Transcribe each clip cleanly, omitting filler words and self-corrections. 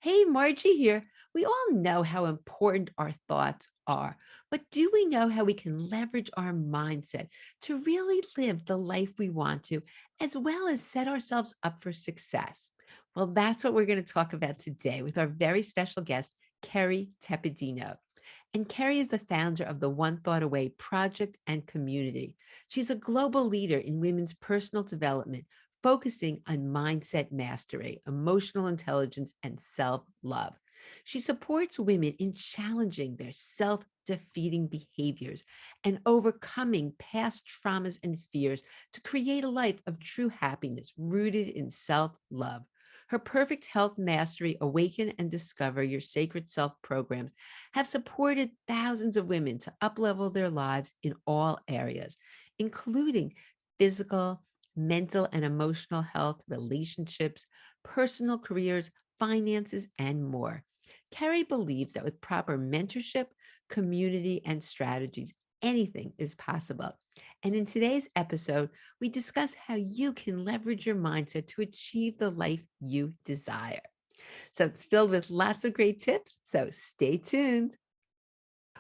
Hey, Margie here. We all know how important our thoughts are, but do we know how we can leverage our mindset to really live the life we want to, as well as set ourselves up for success? Well, that's what we're going to talk about today with our very special guest, Kerry Tepedino. And Kerry is the founder of the One Thought Away project and community. She's a global leader in women's personal development, focusing on mindset mastery, emotional intelligence, and self love. She supports women in challenging their self defeating behaviors and overcoming past traumas and fears to create a life of true happiness rooted in self love. Her Perfect Health Mastery, Awaken and Discover Your Sacred Self programs have supported thousands of women to uplevel their lives in all areas, including physical, mental and emotional health, relationships, personal careers, finances, and more. Kerry believes that with proper mentorship, community, and strategies, anything is possible. And in today's episode, we discuss how you can leverage your mindset to achieve the life you desire. So it's filled with lots of great tips. So stay tuned.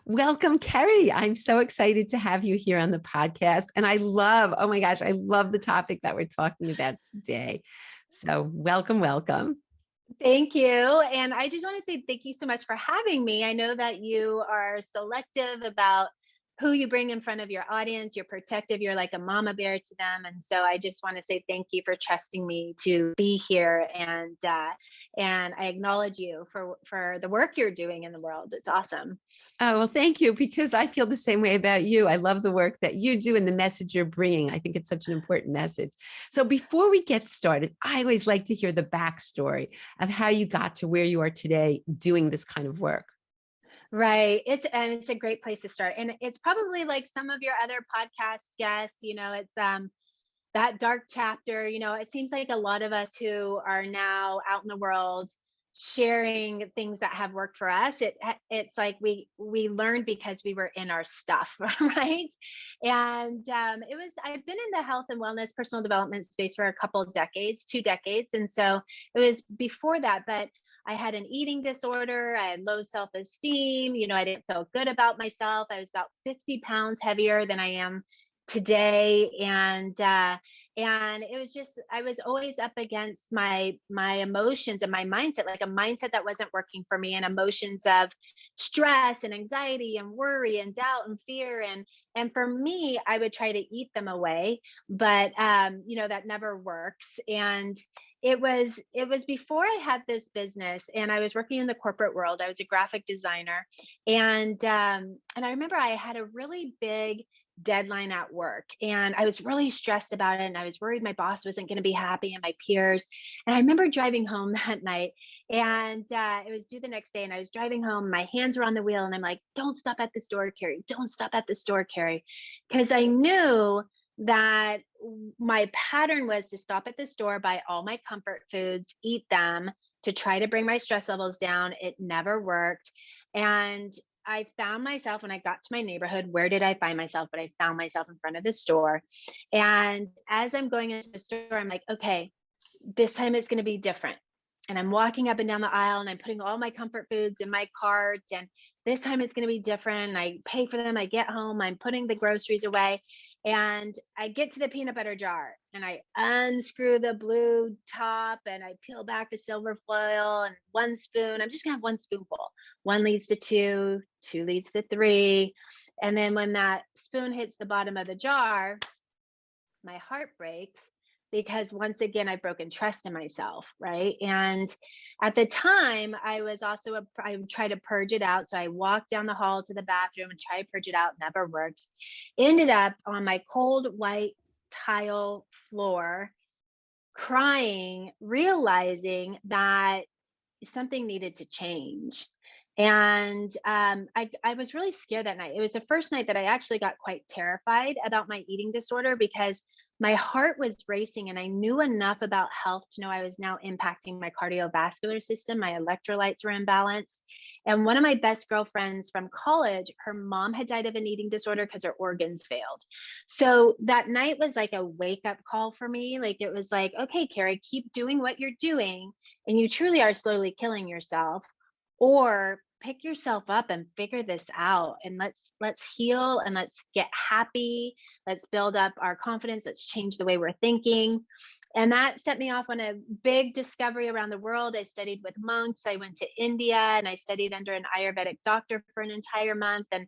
Welcome, Kerry. I'm so excited to have you here on the podcast. And oh my gosh, I love the topic that we're talking about today. So welcome, welcome. Thank you. And I just want to say thank you so much for having me. I know that you are selective about who you bring in front of your audience. You're protective. You're like a mama bear to them. And so I just want to say thank you for trusting me to be here. And I acknowledge you for the work you're doing in the world. It's awesome. Oh, well, thank you, because I feel the same way about you. I love the work that you do and the message you're bringing. I think it's such an important message. So before we get started, I always like to hear the backstory of how you got to where you are today doing this kind of work. Right. It's a great place to start. And it's probably like some of your other podcast guests, it's that dark chapter. It seems like a lot of us who are now out in the world sharing things that have worked for us, it's like we learned because we were in our stuff, right? And I've been in the health and wellness personal development space for a couple of decades, 2 decades. And so it was before that, but I had an eating disorder. I had low self-esteem. I didn't feel good about myself. I was about 50 pounds heavier than I am today. And it was just, I was always up against my emotions and my mindset, like a mindset that wasn't working for me, and emotions of stress and anxiety and worry and doubt and fear. And for me, I would try to eat them away, but that never works. And it was before I had this business, and I was working in the corporate world. I was a graphic designer, and I remember I had a really big deadline at work, and I was really stressed about it, and I was worried my boss wasn't going to be happy and my peers. And I remember driving home that night, and it was due the next day, and I was driving home, my hands were on the wheel, and I'm like, don't stop at the store, Kerry, don't stop at the store, Kerry, because I knew that my pattern was to stop at the store, buy all my comfort foods, eat them to try to bring my stress levels down. It never worked. And I found myself when I got to my neighborhood. Where did I find myself? But I found myself in front of the store. And as I'm going into the store, I'm like, okay, this time it's going to be different. And I'm walking up and down the aisle, and I'm putting all my comfort foods in my cart. And this time it's going to be different. I pay for them. I get home. I'm putting the groceries away. And I get to the peanut butter jar, and I unscrew the blue top, and I peel back the silver foil, and one spoon. I'm just going to have one spoonful. One leads to two, two leads to three. And then when that spoon hits the bottom of the jar, my heart breaks, because once again, I've broken trust in myself, right? And at the time, I was also I would try to purge it out. So I walked down the hall to the bathroom and try to purge it out. Never works. Ended up on my cold white tile floor, crying, realizing that something needed to change. And I was really scared that night. It was the first night that I actually got quite terrified about my eating disorder, because my heart was racing, and I knew enough about health to know I was now impacting my cardiovascular system. My electrolytes were imbalanced. And one of my best girlfriends from college, her mom had died of an eating disorder because her organs failed. So that night was like a wake up call for me. Like it was like, okay, Carrie, keep doing what you're doing, and you truly are slowly killing yourself. Or pick yourself up and figure this out, and let's heal, and let's get happy. Let's build up our confidence. Let's change the way we're thinking. And that set me off on a big discovery around the world. I studied with monks. I went to India and I studied under an Ayurvedic doctor for an entire month, and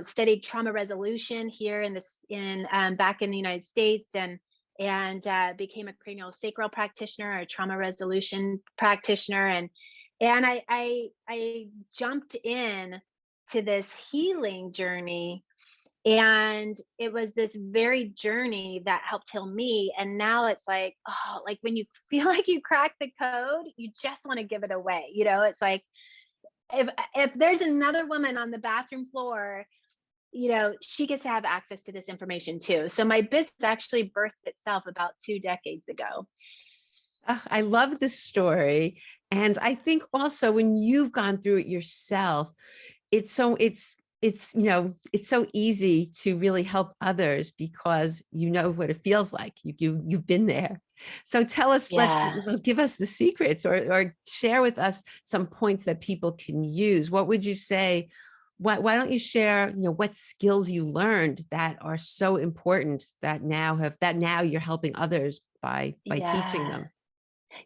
studied trauma resolution here in this in back in the United States, and became a cranial sacral practitioner, a trauma resolution practitioner, and I jumped in to this healing journey, and it was this very journey that helped heal me. And now it's like, oh, like when you feel like you cracked the code, you just want to give it away. It's like if there's another woman on the bathroom floor, she gets to have access to this information too. So my business actually birthed itself about 2 decades ago. I love this story. And I think also when you've gone through it yourself, it's so easy to really help others because you know what it feels like. You've been there. So tell us, Yeah. give us the secrets, or share with us some points that people can use. What would you say? Why don't you share, what skills you learned that are so important that now you're helping others by teaching Yeah. them?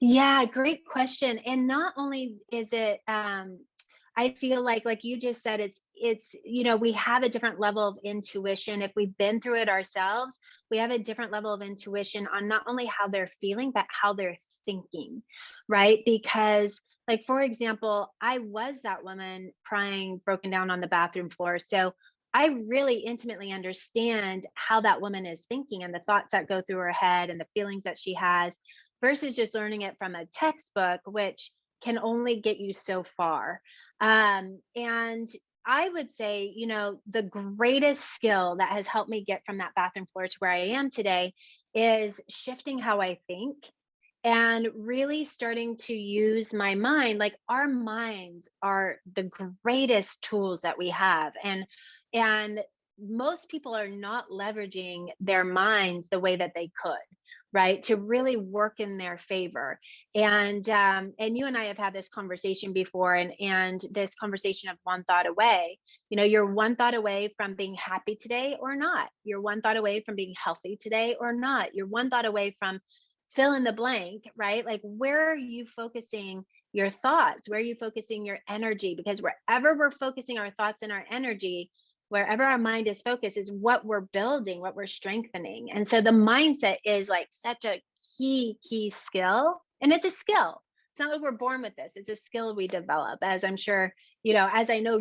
Yeah, great question. And not only is it I feel like you just said, we have a different level of intuition. If we've been through it ourselves, we have a different level of intuition on not only how they're feeling, but how they're thinking, right? Because, like, for example, I was that woman crying, broken down on the bathroom floor. So I really intimately understand how that woman is thinking and the thoughts that go through her head and the feelings that she has, versus just learning it from a textbook, which can only get you so far. And I would say, the greatest skill that has helped me get from that bathroom floor to where I am today is shifting how I think and really starting to use my mind. Like, our minds are the greatest tools that we have. And most people are not leveraging their minds the way that they could, right, to really work in their favor. And you and I have had this conversation before, and this conversation of one thought away. You're one thought away from being happy today or not. You're one thought away from being healthy today or not. You're one thought away from fill in the blank, right? Like, where are you focusing your thoughts? Where are you focusing your energy? Because wherever we're focusing our thoughts and our energy, wherever our mind is focused, is what we're building, what we're strengthening. And so the mindset is like such a key skill. And it's a skill. It's not like we're born with this. It's a skill we develop, as I'm sure, as I know,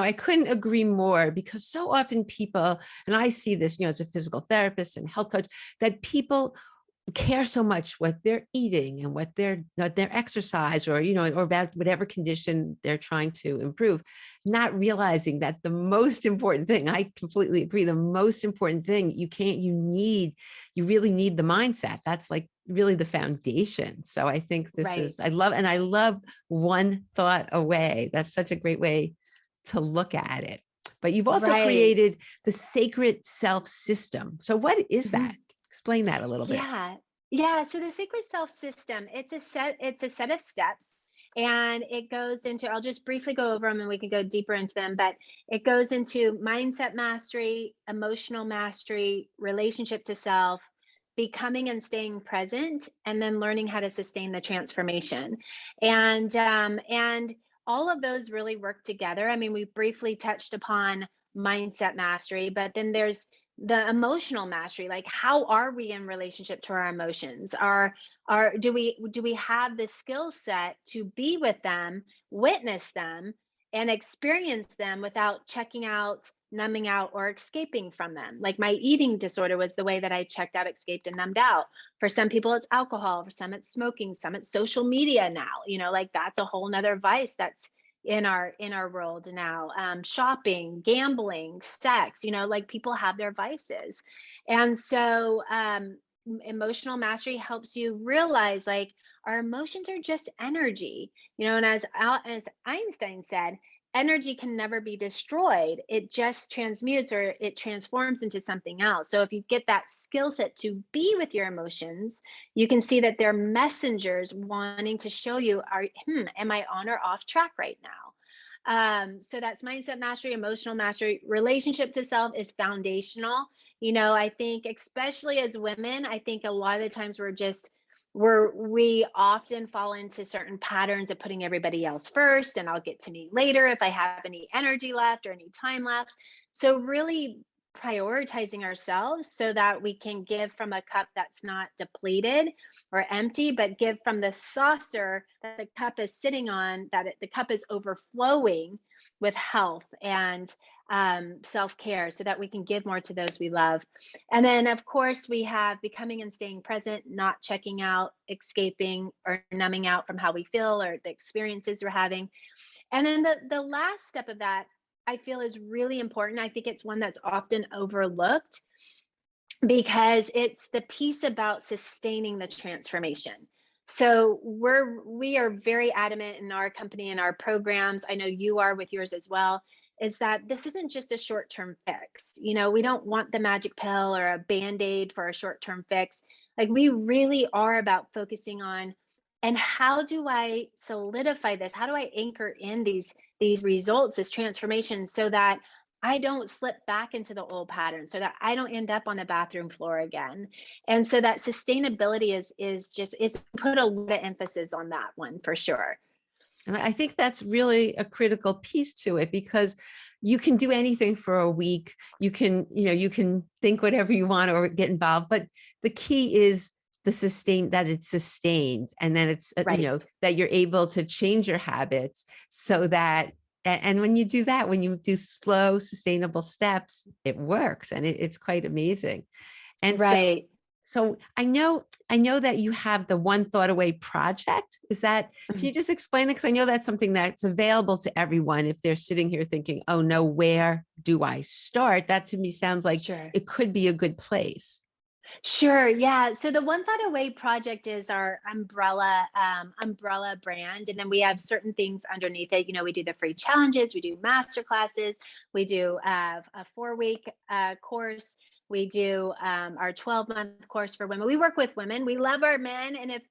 I couldn't agree more, because so often people, and I see this, as a physical therapist and health coach, that people care so much what they're eating and what their exercise, or about whatever condition they're trying to improve, not realizing that the most important thing, I completely agree, the most important thing, you really need the mindset. That's like really the foundation. So I think right? I love one thought away. That's such a great way to look at it. But you've also Right. created the sacred self system. So what is that? Mhm. Explain that a little bit. Yeah. Yeah. So the sacred self system, it's a set of steps. And it goes into, I'll just briefly go over them and we can go deeper into them, but it goes into mindset mastery, emotional mastery, relationship to self, becoming and staying present, and then learning how to sustain the transformation. And all of those really work together. I mean, we briefly touched upon mindset mastery, but then there's the emotional mastery. Like, how are we in relationship to our emotions? Do we have the skill set to be with them, witness them, and experience them without checking out, numbing out, or escaping from them? Like, my eating disorder was the way that I checked out, escaped, and numbed out. For some people it's alcohol, for some it's smoking, some it's social media now. Like, that's a whole nother vice that's in our world now. Shopping, gambling, sex, like people have their vices. And so emotional mastery helps you realize like our emotions are just energy, and as Einstein said, energy can never be destroyed. It just transmutes or it transforms into something else. So if you get that skill set to be with your emotions, you can see that they're messengers wanting to show you, am I on or off track right now? So that's mindset mastery, emotional mastery. Relationship to self is foundational. I think especially as women, I think a lot of the times we often fall into certain patterns of putting everybody else first, and I'll get to me later if I have any energy left or any time left. So really prioritizing ourselves so that we can give from a cup that's not depleted or empty, but give from the saucer that the cup is sitting on, the cup is overflowing with health and self-care, so that we can give more to those we love. And then, of course, we have becoming and staying present, not checking out, escaping, or numbing out from how we feel or the experiences we're having. And then the last step of that, I feel, is really important. I think it's one that's often overlooked because it's the piece about sustaining the transformation. So we are very adamant in our company and our programs. I know you are with yours as well. Is that this isn't just a short-term fix. We don't want the magic pill or a band-aid for a short-term fix. Like we really are about focusing on, and how do I solidify this? How do I anchor in these results, this transformation, so that I don't slip back into the old pattern, so that I don't end up on the bathroom floor again. And so that sustainability is put a lot of emphasis on that one for sure. And I think that's really a critical piece to it, because you can do anything for a week. You can think whatever you want or get involved, but the key is that it's sustained, and then it's, Right. that you're able to change your habits so that, and when you do that, when you do slow, sustainable steps, it works, and it's quite amazing. And so Right. so I know that you have the One Thought Away project. Can you just explain it? Because I know that's something that's available to everyone if they're sitting here thinking, oh no, where do I start? That to me sounds like Sure. it could be a good place. Sure. Yeah. So the One Thought Away project is our umbrella brand, and then we have certain things underneath it. We do the free challenges, we do master classes, we do a 4-week course, we do our 12-month course for women. We work with women. We love our men, and if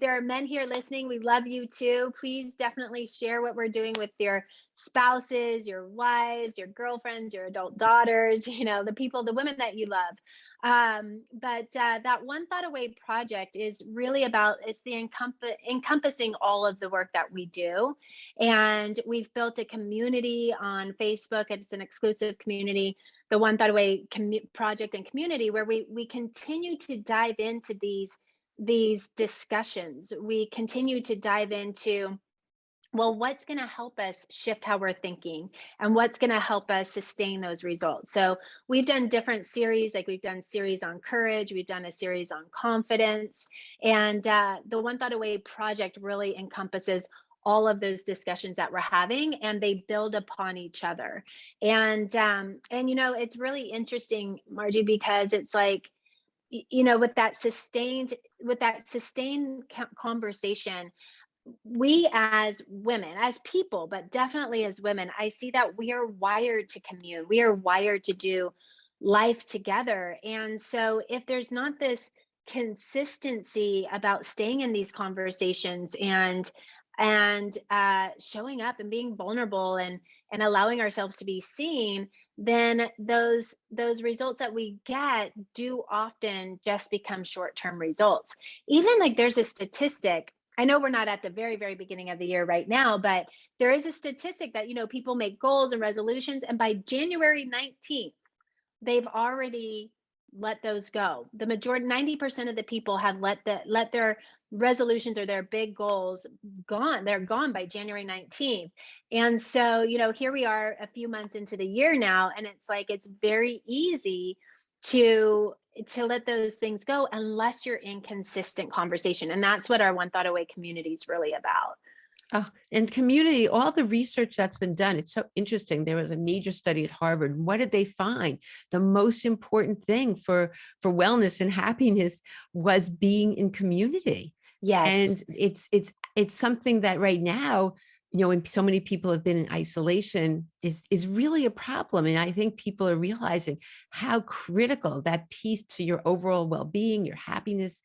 there are men here listening, we love you too. Please definitely share what we're doing with your spouses, your wives, your girlfriends, your adult daughters. The women that you love. But that One Thought Away project is really about, it's the encompassing all of the work that we do. And we've built a community on Facebook. It's an exclusive community, the One Thought Away project and community, where we continue to dive into these discussions. We continue to dive into, well, what's going to help us shift how we're thinking, and what's going to help us sustain those results. So we've done different series, like we've done series on courage, we've done a series on confidence, and the One Thought Away project really encompasses all of those discussions that we're having, and they build upon each other. And it's really interesting, Margie, because it's like, with that sustained conversation, we as women, as people, but definitely as women, I see that we are wired to commune. We are wired to do life together. And so if there's not this consistency about staying in these conversations and showing up and being vulnerable and allowing ourselves to be seen, then those results that we get do often just become short-term results. Even like there's a statistic, I know we're not at the very, very beginning of the year right now, but there is a statistic that, people make goals and resolutions, and by January 19th, they've already let those go. The majority, 90% of the people have let their resolutions or their big goals gone. They're gone by January 19th. And so, here we are a few months into the year now, and it's like, it's very easy to let those things go unless you're in consistent conversation. And that's what our One Thought Away community is really about. Oh, and community, all the research that's been done, it's so interesting. There was a major study at Harvard. What did they find? The most important thing for wellness and happiness was being in community. And Yes. it's something that right now, when so many people have been in isolation is really a problem. And I think people are realizing how critical that piece to your overall well-being, your happiness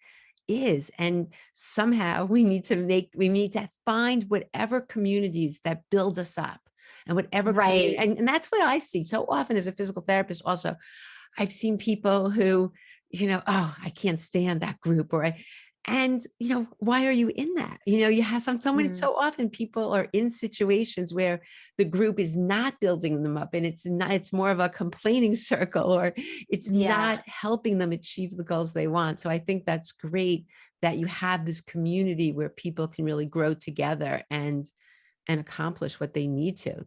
is. And somehow we need to find whatever communities that build us up and whatever community. Right. And that's what I see so often as a physical therapist also. I've seen people who, oh, I can't stand that group, and why are you in that? You have Mm, so often people are in situations where the group is not building them up, and it's more of a complaining circle, or it's yeah. not helping them achieve the goals they want. So I think that's great that you have this community where people can really grow together and accomplish what they need to.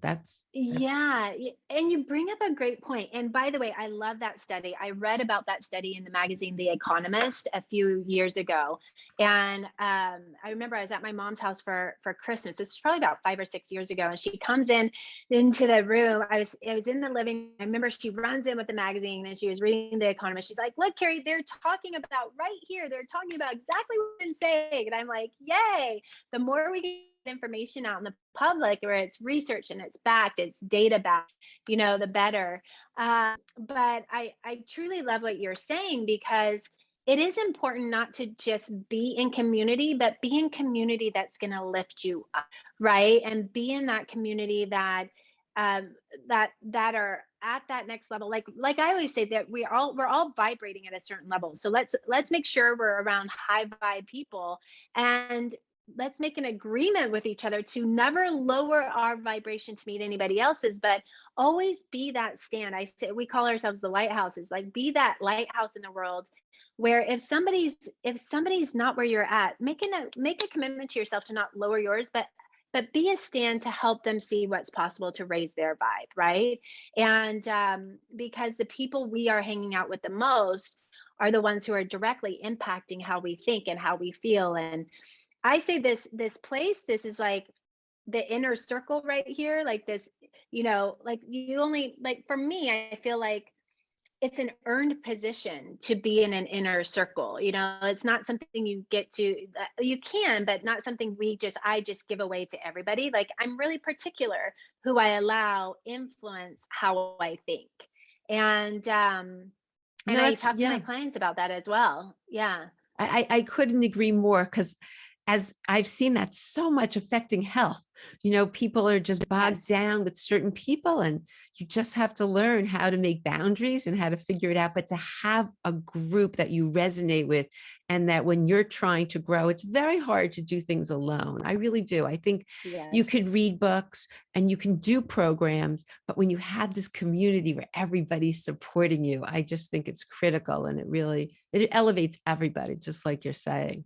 Yeah, and you bring up a great point. And by the way, I love that study. I read about that study in the magazine The Economist a few years ago, and I remember I was at my mom's house for Christmas. This was probably about 5 or 6 years ago, and she comes into the room. I was in the living. I remember she runs in with the magazine and she was reading The Economist. She's like, "Look, Carrie, they're talking about right here. They're talking about exactly what I've been saying." And I'm like, "Yay!" The more we get information out in the public where it's research and it's backed, it's data backed, the better. But I truly love what you're saying, because it is important not to just be in community, but be in community that's going to lift you up, right? And be in that community um, that are at that next level. Like I always say, that we're all vibrating at a certain level. So let's make sure we're around high vibe people, and let's make an agreement with each other to never lower our vibration to meet anybody else's, but always be that stand. I say we call ourselves the lighthouses. Like, be that lighthouse in the world, where if somebody's not where you're at, make a commitment to yourself to not lower yours, but be a stand to help them see what's possible to raise their vibe, right? And because the people we are hanging out with the most are the ones who are directly impacting how we think and how we feel. And I say this place, this is like the inner circle right here, like this, like you only, like, for me, I feel like it's an earned position to be in an inner circle. It's not something you get to, you can, but not something I just give away to everybody. Like, I'm really particular who I allow influence how I think. And I that's, talk to my yeah. clients about that as well. Yeah. I couldn't agree more, because as I've seen that so much affecting health. People are just bogged Yes. down with certain people, and you just have to learn how to make boundaries and how to figure it out. But to have a group that you resonate with, and that when you're trying to grow, it's very hard to do things alone. I really do. I think you Yes. could read books and you can do programs, but when you have this community where everybody's supporting you, I just think it's critical, and it elevates everybody, just like you're saying.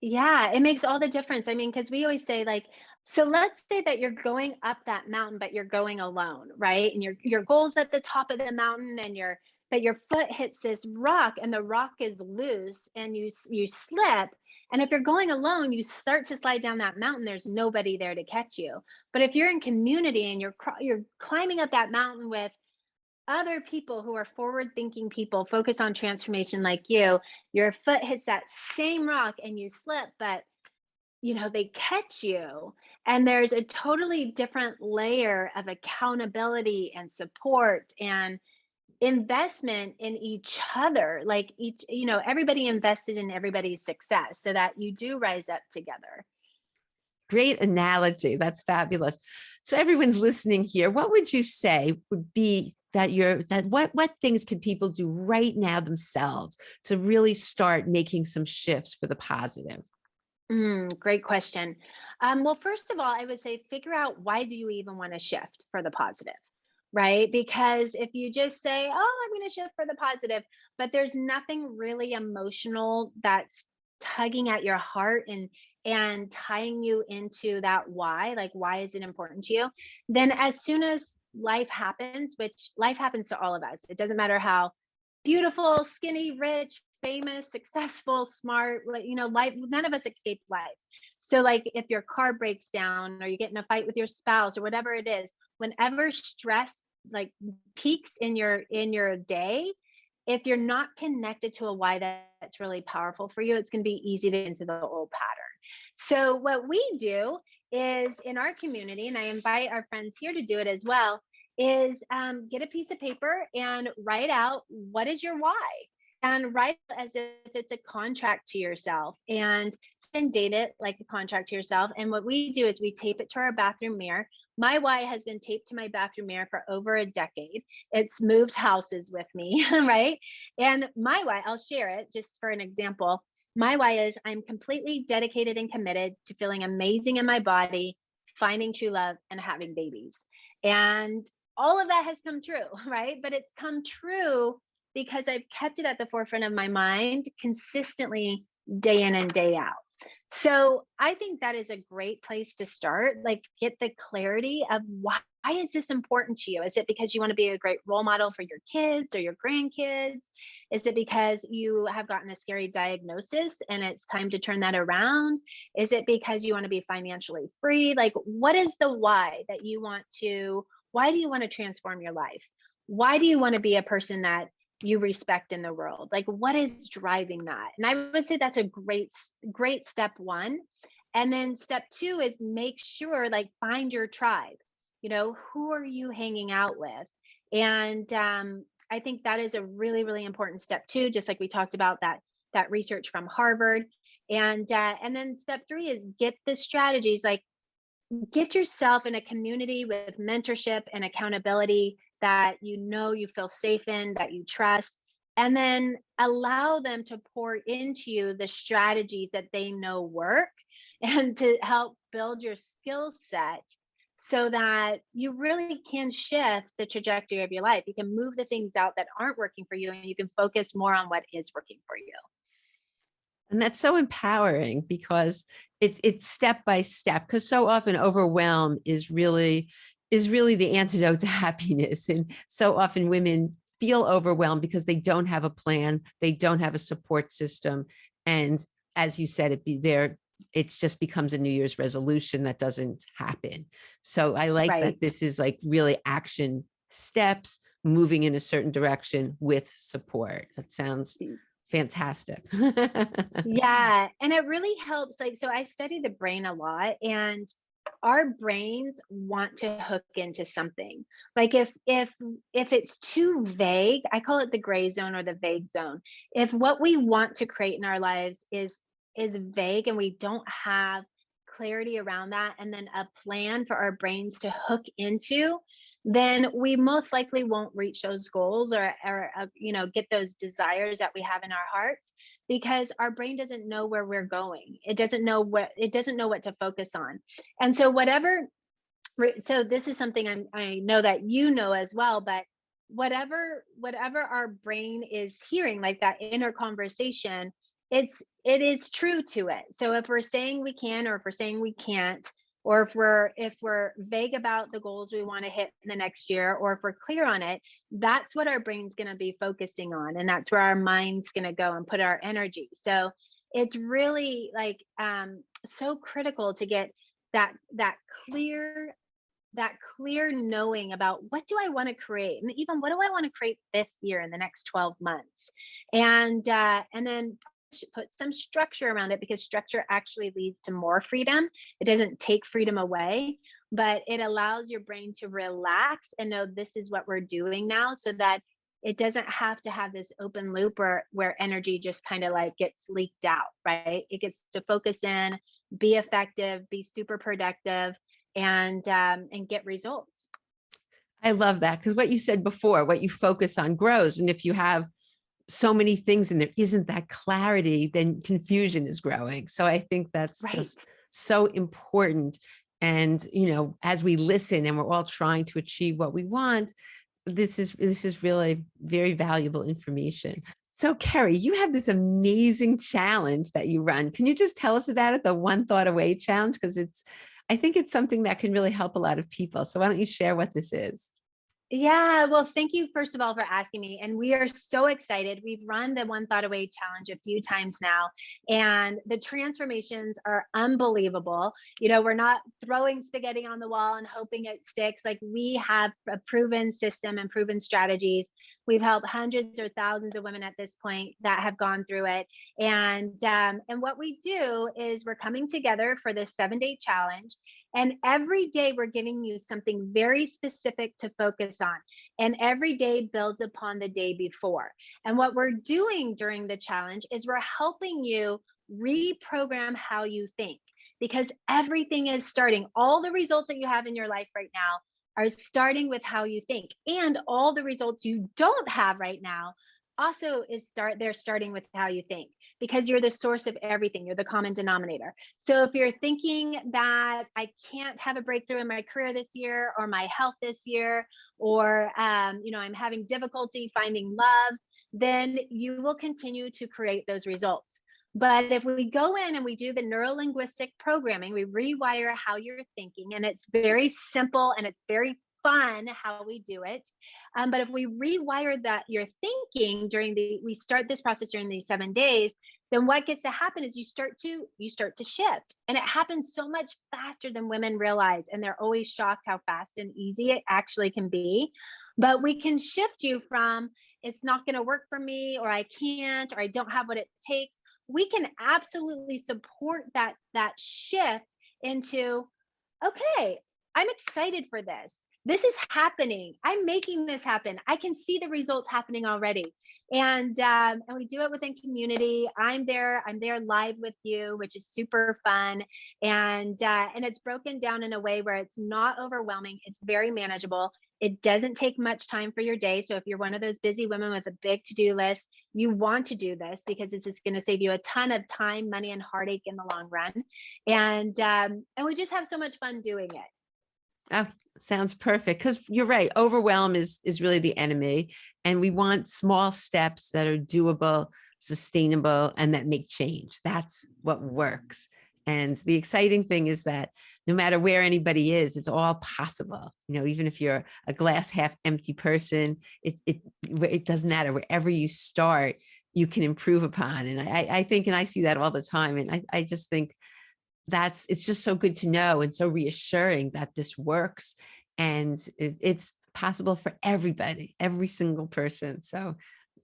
Yeah, it makes all the difference. I mean, because we always say, like, so let's say that you're going up that mountain, but you're going alone, right? And your goal's at the top of the mountain, and your foot hits this rock, and the rock is loose, and you slip. And if you're going alone, you start to slide down that mountain. There's nobody there to catch you. But if you're in community and you're climbing up that mountain with other people who are forward thinking people focused on transformation like you, your foot hits that same rock and you slip, but they catch you. And there's a totally different layer of accountability and support and investment in each other. Like, everybody invested in everybody's success so that you do rise up together. Great analogy. That's fabulous. So everyone's listening here. What would you say would be what things can people do right now themselves to really start making some shifts for the positive? Great question. Well, first of all, I would say figure out, why do you even want to shift for the positive, right? Because if you just say, "Oh, I'm going to shift for the positive," but there's nothing really emotional that's tugging at your heart and tying you into that why, like, why is it important to you? Then as soon as life happens, which life happens to all of us, it doesn't matter how beautiful, skinny, rich, famous, successful, smart, like, life, none of us escape life. So like if your car breaks down or you get in a fight with your spouse or whatever it is, whenever stress like peaks in your day, if you're not connected to a why that's really powerful for you, it's going to be easy to get into the old pattern. So what we do is in our community, and I invite our friends here to do it as well, is get a piece of paper and write out what is your why, and write it as if it's a contract to yourself, and date it like a contract to yourself. And what we do is we tape it to our bathroom mirror. My why has been taped to my bathroom mirror for over a decade. It's moved houses with me, right? And my why, I'll share it just for an example. My why is I'm completely dedicated and committed to feeling amazing in my body, finding true love, and having babies. And all of that has come true, right? But it's come true because I've kept it at the forefront of my mind consistently, day in and day out. So I think that is a great place to start. Like, get the clarity of why is this important to you? Is it because you want to be a great role model for your kids or your grandkids? Is it because you have gotten a scary diagnosis and it's time to turn that around? Is it because you want to be financially free? Like, what is the why that you want to? Why do you want to transform your life? Why do you want to be a person that you respect in the world? Like, what is driving that? And I would say that's a great step one. And then step two is make sure, like, find your tribe. Who are you hanging out with? And I think that is a really, really important step two, just like we talked about that research from Harvard. And then step three is get the strategies, like get yourself in a community with mentorship and accountability that you feel safe in, that you trust, and then allow them to pour into you the strategies that they know work and to help build your skill set so that you really can shift the trajectory of your life. You can move the things out that aren't working for you and you can focus more on what is working for you. And that's so empowering because it's step by step. Because so often overwhelm is really the antidote to happiness. And so often women feel overwhelmed because they don't have a plan, they don't have a support system. And as you said, it just becomes a New Year's resolution that doesn't happen. So I like that Right. this is like really action steps, moving in a certain direction with support. That sounds fantastic. Yeah, and it really helps. Like, so I study the brain a lot, and our brains want to hook into something. Like if it's too vague, I call it the gray zone or the vague zone. If what we want to create in our lives is vague and we don't have clarity around that and then a plan for our brains to hook into, then we most likely won't reach those goals or get those desires that we have in our hearts, because our brain doesn't know where we're going. It doesn't know what to focus on. And so so this is something I know that you know as well, but whatever our brain is hearing, like that inner conversation, it is true to it. So if we're saying we can, or if we're saying we can't, or if we're vague about the goals we want to hit in the next year, or if we're clear on it, that's what our brain's going to be focusing on, and that's where our mind's going to go and put our energy. So it's really like so critical to get that that clear that clear knowing about what do I want to create, and even what do I want to create this year in the next 12 months, and then put some structure around it, because structure actually leads to more freedom. It doesn't take freedom away, but it allows your brain to relax and know this is what we're doing now, so that it doesn't have to have this open loop where energy just kind of like gets leaked out, right? It gets to focus in, be effective, be super productive, and get results. I love that because what you said before, what you focus on grows. And if you have so many things and there isn't that clarity, then confusion is growing. So I think that's Right. just so important. And, as we listen and we're all trying to achieve what we want, this is really very valuable information. So Kerry, you have this amazing challenge that you run. Can you just tell us about it, the One Thought Away challenge? Because I think it's something that can really help a lot of people. So why don't you share what this is? Yeah, well, thank you first of all for asking me. And we are so excited. We've run the One Thought Away challenge a few times now, and the transformations are unbelievable. We're not throwing spaghetti on the wall and hoping it sticks. Like, we have a proven system and proven strategies. We've helped hundreds or thousands of women at this point that have gone through it. And what we do is we're coming together for this 7-day challenge. And every day we're giving you something very specific to focus on. And every day builds upon the day before. And what we're doing during the challenge is we're helping you reprogram how you think, because everything is starting. All the results that you have in your life right now are starting with how you think. And all the results you don't have right now also they're starting with how you think, because you're the source of everything. You're the common denominator. So if you're thinking that I can't have a breakthrough in my career this year, or my health this year, or I'm having difficulty finding love, then you will continue to create those results. But if we go in and we do the neuro linguistic programming, we rewire how you're thinking, and it's very simple and it's very fun how we do it. But if we rewire that your thinking we start this process during these 7 days, then what gets to happen is you start to shift, and it happens so much faster than women realize, and they're always shocked how fast and easy it actually can be. But we can shift you from, it's not going to work for me, or I can't, or I don't have what it takes. We can absolutely support that shift into, okay, I'm excited for this. This is happening. I'm making this happen. I can see the results happening already. And we do it within community. I'm there. I'm there live with you, which is super fun. And it's broken down in a way where it's not overwhelming. It's very manageable. It doesn't take much time for your day. So if you're one of those busy women with a big to-do list, you want to do this, because this is going to save you a ton of time, money, and heartache in the long run. And we just have so much fun doing it. Oh, sounds perfect. Because you're right. Overwhelm is really the enemy. And we want small steps that are doable, sustainable, and that make change. That's what works. And the exciting thing is that no matter where anybody is, it's all possible. Even if you're a glass half empty person, it doesn't matter. Wherever you start, you can improve upon. And I think, and I see that all the time. And I just think it's just so good to know, and so reassuring that this works, and it's possible for everybody, every single person. So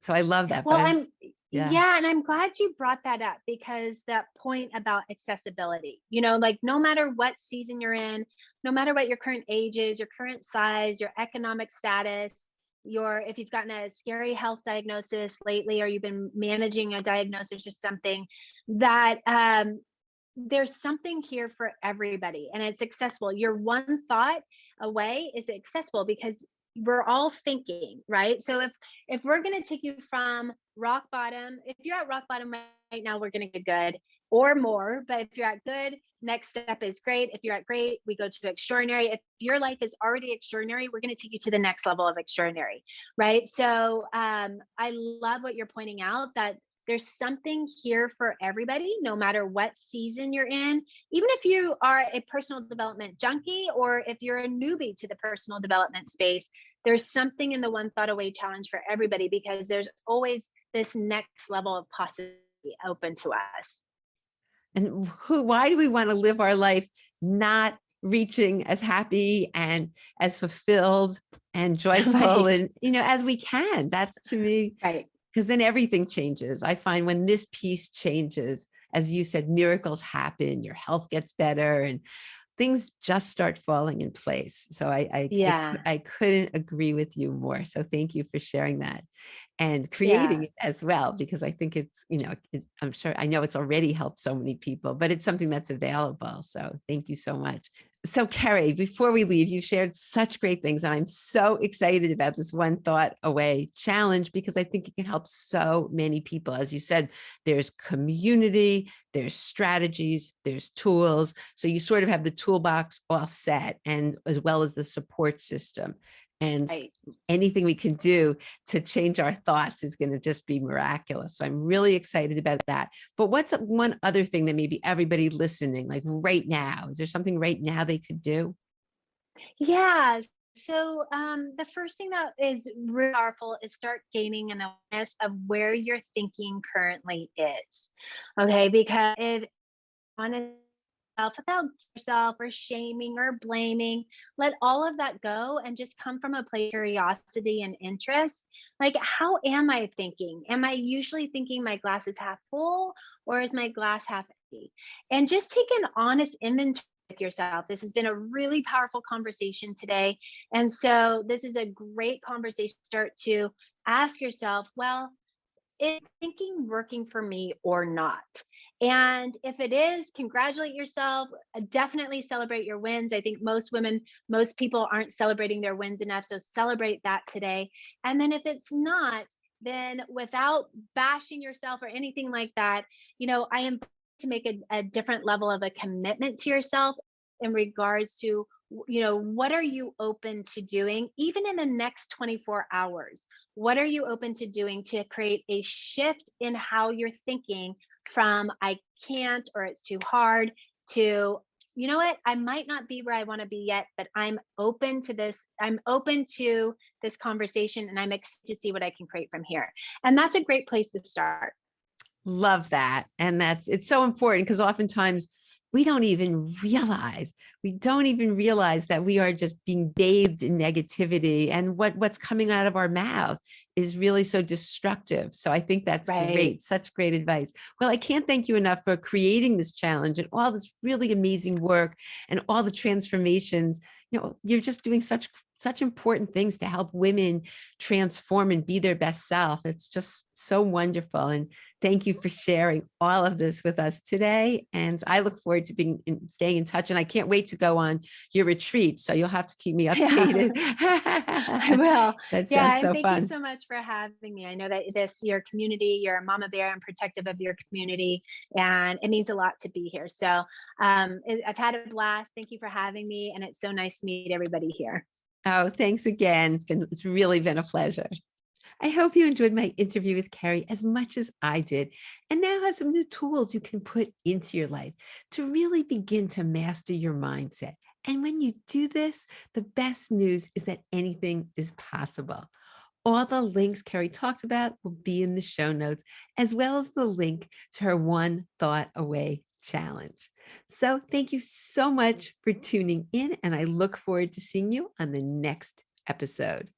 I love that. Well, Yeah. yeah, and I'm glad you brought that up, because that point about accessibility, like, no matter what season you're in, no matter what your current age is, your current size, your economic status, if you've gotten a scary health diagnosis lately, or you've been managing a diagnosis or something, that there's something here for everybody, and it's accessible. Your one thought away is accessible, because we're all thinking, right? So if we're going to take you from rock bottom, if you're at rock bottom right now, we're going to get good or more. But if you're at good, next step is great. If you're at great, we go to extraordinary. If your life is already extraordinary, we're going to take you to the next level of extraordinary, right? So I love what you're pointing out, that there's something here for everybody, no matter what season you're in. Even if you are a personal development junkie, or if you're a newbie to the personal development space, there's something in the One Thought Away challenge for everybody, because there's always this next level of possibility open to us. And why do we want to live our life not reaching as happy and as fulfilled and joyful, Right. and as we can? That's, to me, Right. because then everything changes. I find when this piece changes, as you said, miracles happen, your health gets better, and things just start falling in place. So Yeah. I couldn't agree with you more. So thank you for sharing that and creating Yeah. it as well, because I think I'm sure, I know it's already helped so many people, but it's something that's available. So thank you so much. So Kerry, before we leave, you shared such great things, and I'm so excited about this One Thought Away challenge, because I think it can help so many people. As you said, there's community, there's strategies, there's tools. So you sort of have the toolbox all set, and as well as the support system. And Right. anything we can do to change our thoughts is going to just be miraculous. So I'm really excited about that. But what's one other thing that maybe everybody listening, like right now, is there something right now they could do? Yeah. So, the first thing that is really powerful is start gaining an awareness of where your thinking currently is. Okay, because if honest without yourself or shaming or blaming, let all of that go and just come from a place of curiosity and interest. Like, how am I thinking? Am I usually thinking my glass is half full or is my glass half empty? And just take an honest inventory with yourself. This has been a really powerful conversation today. And so, this is a great conversation to start to ask yourself, well, is thinking working for me or not? And if it is, congratulate yourself. Definitely celebrate your wins. I think most women, most people aren't celebrating their wins enough. So celebrate that today. And then if it's not, then without bashing yourself or anything like that, I am to make a different level of a commitment to yourself in regards to, what are you open to doing even in the next 24 hours? What are you open to doing to create a shift in how you're thinking from I can't or it's too hard to, you know what, I might not be where I want to be yet, but I'm open to this. I'm open to this conversation and I'm excited to see what I can create from here. And that's a great place to start. Love that. And it's so important because oftentimes we don't even realize that we are just being bathed in negativity and what's coming out of our mouth is really so destructive. So I think that's Right. great. Such great advice. Well, I can't thank you enough for creating this challenge and all this really amazing work and all the transformations. You're just doing such important things to help women transform and be their best self. It's just so wonderful. And thank you for sharing all of this with us today. And I look forward to staying in touch. And I can't wait to go on your retreat. So you'll have to keep me Yeah. updated. I will. That sounds Yeah, and so thank you fun. so much for having me. I know that your community, you're a mama bear and protective of your community, and it means a lot to be here. So, I've had a blast. Thank you for having me, and it's so nice to meet everybody here. Oh, thanks again. It's really been a pleasure. I hope you enjoyed my interview with Kerry as much as I did, and now have some new tools you can put into your life to really begin to master your mindset. And when you do this, the best news is that anything is possible. All the links Kerry talked about will be in the show notes, as well as the link to her One Thought Away challenge. So thank you so much for tuning in, and I look forward to seeing you on the next episode.